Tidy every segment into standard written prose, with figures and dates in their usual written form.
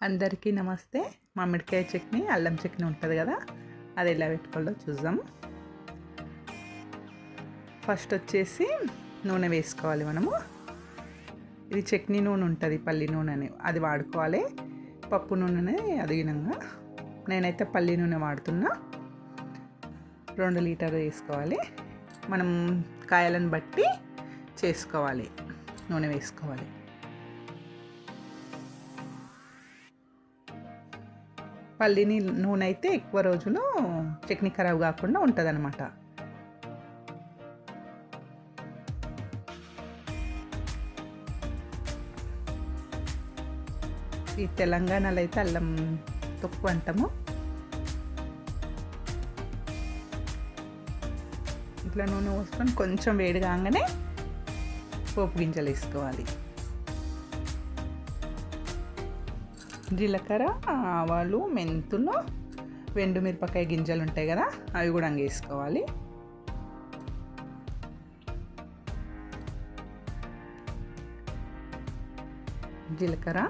అందరికీ నమస్తే. మామిడికాయ చట్నీ, అల్లం చట్నీ ఉంటుంది కదా, అది ఎలా పెట్టుకోవాలో చూద్దాం. ఫస్ట్ వచ్చేసి నూనె వేసుకోవాలి మనము. ఇది చట్నీ నూనె ఉంటుంది, పల్లి నూనె అని, అది వాడుకోవాలి. పప్పు నూనెనే అదిగినంగా, నేనైతే పల్లి నూనె వాడుతున్నా. 2 లీటర్లు వేసుకోవాలి. మనం కాయలను బట్టి చేసుకోవాలి, నూనె వేసుకోవాలి. పల్లి నూనె అయితే ఎక్కువ రోజులు చట్నీ ఖరాబ్ కాకుండా ఉంటుంది అన్నమాట. ఈ తెలంగాణలో అయితే అల్లం తొక్కు అంటాము. ఇట్లా నూనె పోసుకొని కొంచెం వేడి కాగానే పోపు గింజలు వేసుకోవాలి. జీలకర్ర, ఆవాలు, మెంతులు, మిరపకాయ గింజలు ఉంటాయి కదా, అవి కూడా వేసుకోవాలి. జీలకర్ర,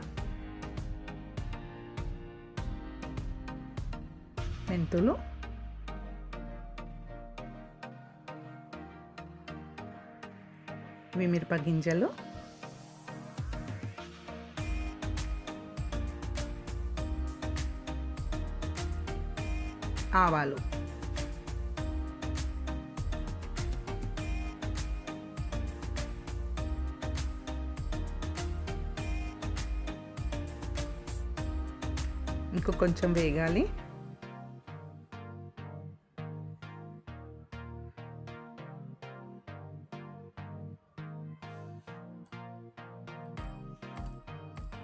మెంతులు, మిరపకాయ గింజలు, ఆవాలు, ఇంకో కొంచెం వేగాలి.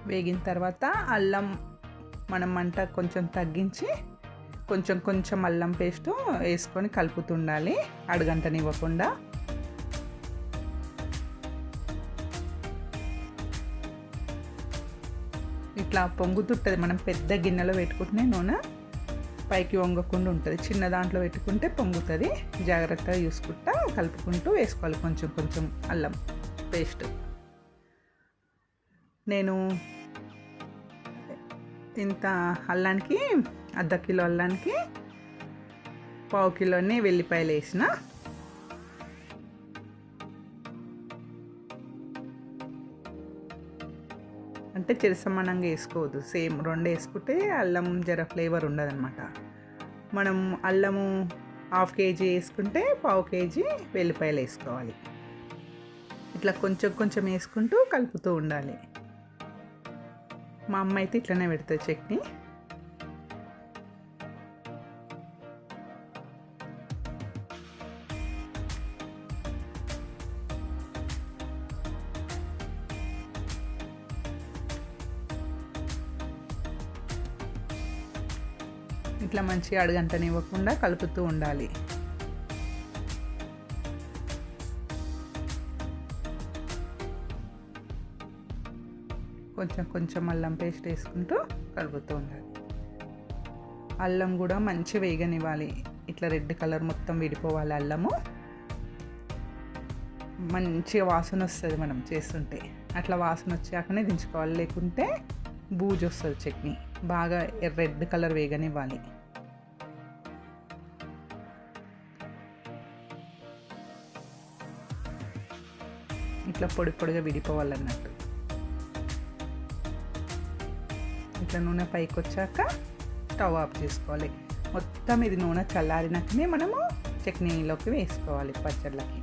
వేగిన తర్వాత అల్లం మనం మంట కొంచెం తగ్గించి కొంచెం అల్లం పేస్ట్ వేసుకొని కలుపుతుండాలి, అడుగంటనివ్వకుండా. ఇట్లా పొంగుతుంటుంది. మనం పెద్ద గిన్నెలో పెట్టుకుంటే నూనె పైకి వంగకుండా ఉంటుంది, చిన్న దాంట్లో పెట్టుకుంటే పొంగుతుంది. జాగ్రత్తగా చూసుకుంటా కలుపుకుంటూ వేసుకోవాలి కొంచెం అల్లం పేస్ట్. నేను ఇంత అల్లానికి, ½ కిలో అల్లానికి ½ కిలోని వెల్లిపాయలు వేసిన. అంటే చిరసమానంగా వేసుకోవద్దు, సేమ్ 2 వేసుకుంటే అల్లం జర ఫ్లేవర్ ఉండదన్నమాట. మనం అల్లము ½ కేజీ వేసుకుంటే ½ కేజీ వెల్లిపాయలు వేసుకోవాలి. ఇట్లా కొంచెం వేసుకుంటూ కలుపుతూ ఉండాలి. మా అమ్మ అయితే ఇట్లనే పెడుతుంది చట్నీ. ఇట్లా మంచిగా అడుగంటనివ్వకుండా కలుపుతూ ఉండాలి. కొంచెం అల్లం పేస్ట్ వేసుకుంటూ కలుపుతూ ఉండాలి. అల్లం కూడా మంచి వేగనివ్వాలి. ఇట్లా రెడ్ కలర్ మొత్తం విడిపోవాలి అల్లము. మంచిగా వాసన వస్తుంది మనం చేస్తుంటే. అట్లా వాసన వచ్చాకనే దించుకోవాలి, లేకుంటే బూజు వస్తుంది చట్నీ. బాగా రెడ్ కలర్ వేగనివ్వాలి. ఇట్లా పొడిగా విడిపోవాలన్నట్టు. ఇట్లా నూనె పైకి వచ్చాక స్టవ్ ఆఫ్ చేసుకోవాలి. మొత్తం ఇది నూనె చల్లారినాకనే మనము చట్నీలోకి వేసుకోవాలి, పచ్చళ్ళకి.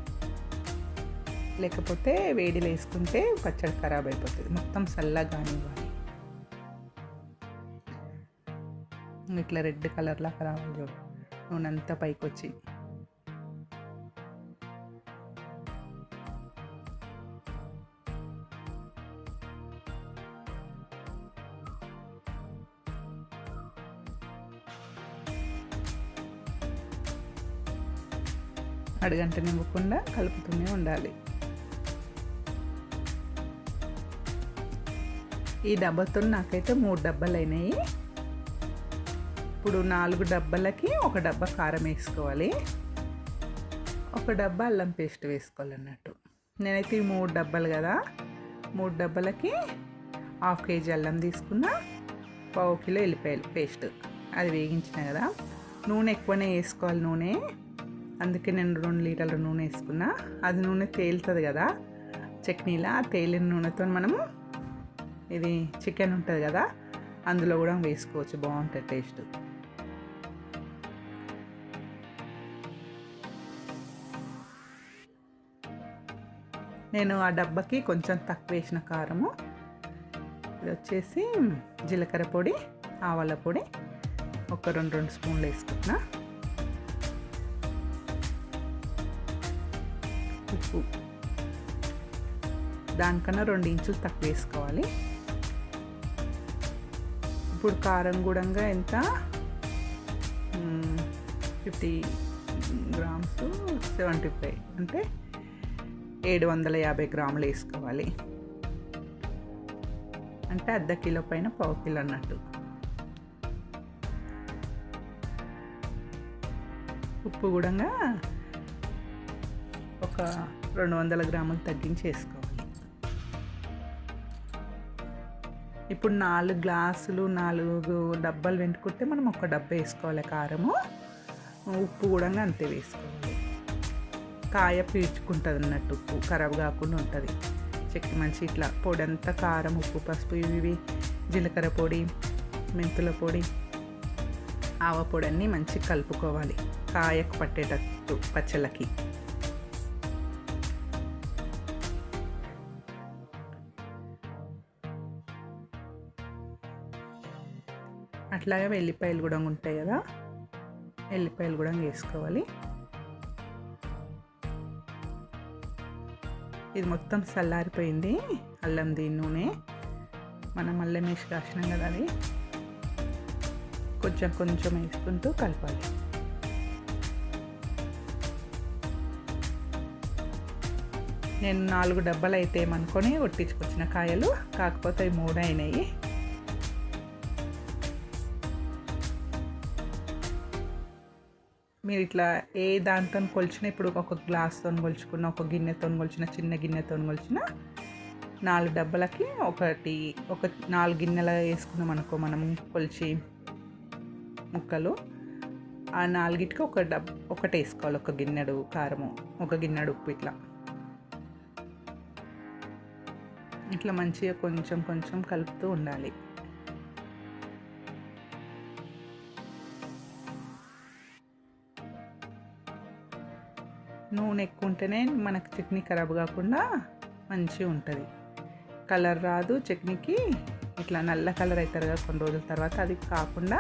లేకపోతే వేడిలో వేసుకుంటే పచ్చడి ఖరాబ్ అయిపోతుంది. మొత్తం చల్లగా కానివ్వాలి. ఇట్లా రెడ్ కలర్లా రావాలి నూనె అంతా పైకి వచ్చి. అడుగంటనివ్వకుండా కలుపుతూనే ఉండాలి. ఈ డబ్బాతో నాకైతే 3 డబ్బాలు అయినాయి. ఇప్పుడు 4 డబ్బాలకి 1 డబ్బా కారం వేసుకోవాలి, 1 డబ్బా అల్లం పేస్ట్ వేసుకోవాలన్నట్టు. నేనైతే ఈ 3 డబ్బాలు కదా, 3 డబ్బాలకి ½ కేజీ అల్లం తీసుకున్నా, పావు కిలో ఎల్లిపాయలు పేస్ట్ అది వేగించిన కదా. నూనె ఎక్కువనే వేసుకోవాలి. నూనె అందుకే నేను 2 లీటర్ల నూనె వేసుకున్నా. అది నూనె తేలుతుంది కదా చట్నీలా. తేలిన నూనెతో మనము ఇది చికెన్ ఉంటుంది కదా అందులో కూడా వేసుకోవచ్చు, బాగుంటుంది టేస్ట్. నేను ఆ డబ్బాకి కొంచెం తక్కువ వేసిన కారము. ఇది వచ్చేసి జీలకర్ర పొడి, ఆవాల పొడి ఒక 2 స్పూన్లు వేసుకుంటున్నా. ఉప్పు దానికన్నా 2 ఇంచులు తక్కువ వేసుకోవాలి. ఇప్పుడు కారం కూడా ఎంత 50 గ్రామ్స్ 75 అంటే 750 గ్రాములు వేసుకోవాలి. అంటే ½ కిలో పైన పావు కిలో అన్నట్టు. ఉప్పు కూడా ఒక 200 గ్రాములు తగ్గించి వేసుకోవాలి. ఇప్పుడు 4 గ్లాసులు 4 డబ్బాలు వెంటుకుంటే మనం ఒక డబ్బా వేసుకోవాలి కారము. ఉప్పు కూడా అంతే వేసుకోవాలి. కాయ పీల్చుకుంటుంది అన్నట్టు, ఉప్పు ఖరాబ్ కాకుండా ఉంటుంది. చట్నీ మంచి ఇట్లా పొడి అంతా కారం, ఉప్పు, పసుపు, ఇవి జీలకర్ర పొడి, మెంతుల పొడి, ఆవ పొడి అన్నీ మంచిగా కలుపుకోవాలి కాయకు పట్టేటట్టు పచ్చళ్ళకి. అట్లాగే వెల్లిపాయలు కూడా ఉంటాయి కదా, వెల్లిపాయలు కూడా వేసుకోవాలి. ఇది మొత్తం చల్లారిపోయింది. అల్లం దీని నూనె మనం అల్లం వేసి కాసినాం కదా, అది కొంచెం కొంచెం వేసుకుంటూ కలపాలి. నేను 4 డబ్బాలు అయితే ఏమనుకొని కొట్టించుకొచ్చిన కాయలు, కాకపోతే 3 అయినాయి. మీరు ఇట్లా ఏ దాంతో కొలిచినా, ఇప్పుడు ఒక గ్లాస్తో కొలుచుకున్న, ఒక గిన్నెతో కొలిచిన, చిన్న గిన్నెతో కొలిచిన 4 డబ్బాలకి ఒక 4 గిన్నెల వేసుకున్నాం అనుకో మనం కొలిచి ముక్కలు, ఆ 4కి ఒకటి వేసుకోవాలి. ఒక గిన్నెడు కారము, ఒక గిన్నెడు ఉప్పు, ఇట్లా మంచిగా కొంచెం కొంచెం కలుపుతూ ఉండాలి. నూనె ఎక్కువ ఉంటేనే మనకు చట్నీ ఖరాబ్ కాకుండా మంచిగా ఉంటుంది. కలర్ రాదు చట్నీకి. ఇట్లా నల్ల కలర్ అవుతారు కదా కొన్ని రోజుల తర్వాత, అది కాకుండా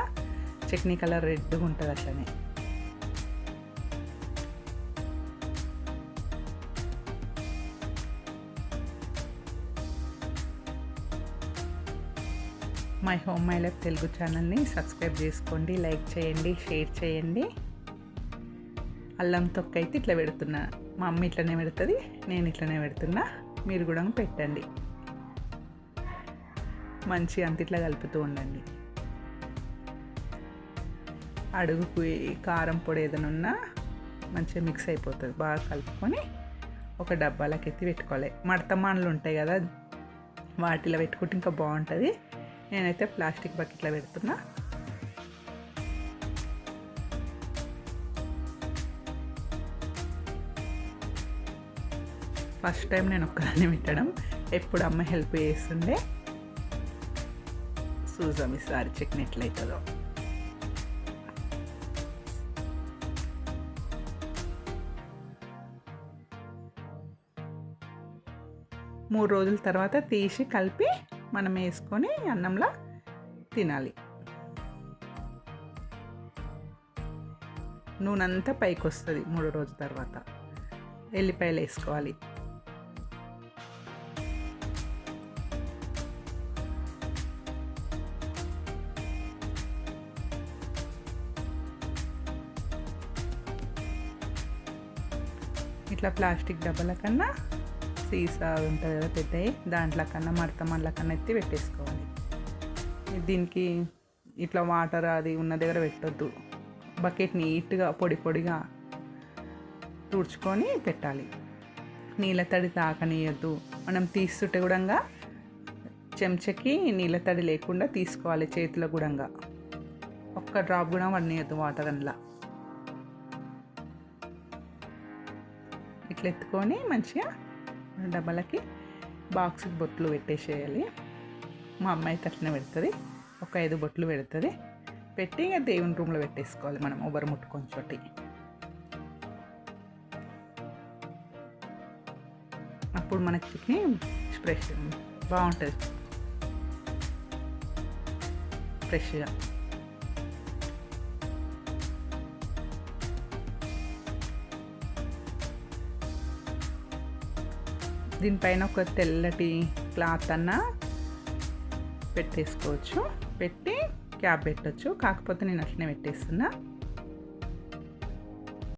చట్నీ కలర్ రెడ్గా ఉంటుంది. అట్లనే my home my life Telugu ఛానల్ని సబ్స్క్రైబ్ చేసుకోండి, లైక్ చేయండి, షేర్ చేయండి. అల్లం తొక్క అయితే ఇట్లా పెడుతున్నా, మా అమ్మ ఇట్లనే పెడుతుంది, నేను ఇట్లనే పెడుతున్నా. మీరు కూడా పెట్టండి. మంచి అంత ఇట్లా కలుపుతూ ఉండండి. అడుగుకు కారం పొడి ఏదైనా ఉన్నా మంచిగా మిక్స్ అయిపోతుంది. బాగా కలుపుకొని ఒక డబ్బాలకి ఎత్తి పెట్టుకోవాలి. మడతమానలు ఉంటాయి కదా, వాటిలో పెట్టుకుంటే ఇంకా బాగుంటుంది. నేనైతే ప్లాస్టిక్ బకెట్లో పెడుతున్నా. ఫస్ట్ టైం నేను ఒక్కదాన్ని పెట్టడం, ఎప్పుడు అమ్మ హెల్ప్ చేస్తుండే. చూద్దాం ఈసారి చట్నీ ఎట్లయితుందో. మూడు రోజుల తర్వాత తీసి కలిపి మనం వేసుకొని అన్నంలో తినాలి. నూనె అంతా పైకి వస్తుంది 3 రోజుల తర్వాత. ఎల్లిపాయలు వేసుకోవాలి. ఇట్లా ప్లాస్టిక్ డబ్బాల కన్నా సీసా ఉంటుంది కదా పెద్దవి, దాంట్లో కన్నా మడత కన్నా ఎత్తి పెట్టేసుకోవాలి. దీనికి ఇట్లా వాటర్ అది ఉన్న దగ్గర పెట్టొద్దు. బకెట్ నీట్గా పొడి పొడిగా తుడుచుకొని పెట్టాలి. నీళ్ళ తడి తాకనియద్దు. మనం తీస్తుంటే కూడా చెంచాకి నీళ్ళ తడి లేకుండా తీసుకోవాలి, చేతిలో గుడంగా ఒక్క డ్రాప్ కూడా పడనీయద్దు వాటర్ అందులో. ఇట్లా ఎత్తుకొని మంచిగా డబ్బాలకి బాక్స్కి బొట్లు పెట్టేసేయాలి. మా అమ్మ అయితే అట్లనే పెడుతుంది, ఒక 5 బొట్లు పెడుతుంది. పెట్టి ఇక దేవుని రూమ్లో పెట్టేసుకోవాలి మనం ఉబరు ముట్టుకొని చోటి. అప్పుడు మనకి చట్నీ ఫ్రెష్ బాగుంటుంది, ఫ్రెష్గా. దీనిపైన ఒక తెల్లటి క్లాత్ అన్నా పెట్టేసుకోవచ్చు, పెట్టి క్యాప్ పెట్టచ్చు. కాకపోతే నేను అట్లనే పెట్టేస్తున్నా.